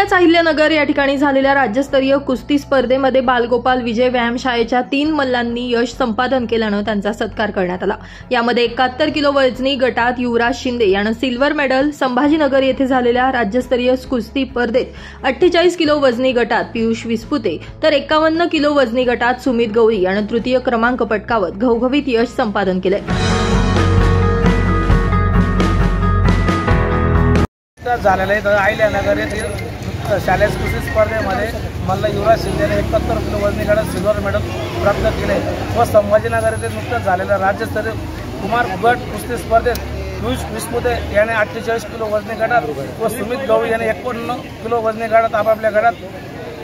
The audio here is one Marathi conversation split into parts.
नुकत्याच अहिल्यानगर या ठिकाणी झालेल्या राज्यस्तरीय कुस्ती स्पर्धेमध्ये बालगोपाल विजय व्यायामशाळेच्या 3 मल्लांनी यश संपादन केल्यानं त्यांचा सत्कार करण्यात आला। यामध्ये 71 किलो वजनी गटात युवराज शिंदे यानं सिल्वर मेडल, संभाजीनगर येथे झालेल्या राज्यस्तरीय कुस्ती स्पर्धेत 48 किलो वजनी गटात पियुष विस्पुते तर 51 किलो वजनी गटात सुमित गवळी यानं तृतीय क्रमांक पटकावत घवघवीत यश संपादन केले। झालेल्या अहिल्यानगर येथील शालेय कुस्ती स्पर्धेमध्ये मल्ल युवराज शिंदेने 71 किलो वजनी गटात सिल्वर मेडल प्राप्त केले व संभाजीनगर येथे नुकत्याच झालेल्या राज्यस्तरीय कुमार गट कुस्ती स्पर्धेत पियुष विस्पुते याने 48 किलो वजनी गटात व सुमित गवळी याने 51 किलो वजनी गटात आपापल्या गटात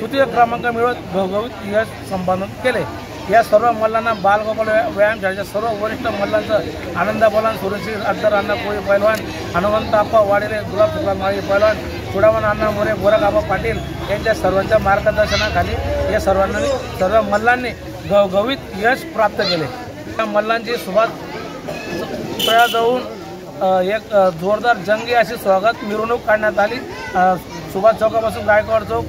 तृतीय क्रमांक मिळवत घवघवीत यश संपादन केले। या सर्व मल्लांना बालगोपाल व्यायामशाळेच्या सर्व वरिष्ठ मल्लांचं आनंद बोलान, सुरक्षित अड्डर अण्णा कोळी पैलवान, हनुमंत आप्पा वाडेले, गुलाब सुखलाल माळी पैलवान, चुडावन अण्णा मोरे, गोरख आबा पाटील यांच्या सर्वांच्या मार्गदर्शनाखाली या सर्व मल्लांनी घवघवीत यश प्राप्त केले। या मल्लांची सुभाष जाऊन एक जोरदार जंगी अशी स्वागत मिरवणूक काढण्यात आली। सुभाष चौकापासून गायकवाड चौक,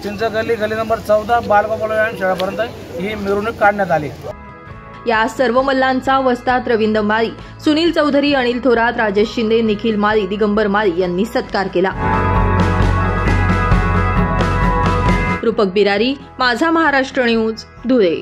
चिंच गल्ली, गली नंबर 14 बालगोपाल व्यायामशाळेपर्यंत ही मिरवणूक काढण्यात आली। या सर्व मल्लांचा वस्ताद रवींद्र माळी, सुनील चौधरी, अनिल थोरात, राजेश शिंदे, निखिल माळी, दिगंबर माळी यांनी सत्कार केला। रूपक बिरारी, माझा महाराष्ट्र न्यूज, धुळे।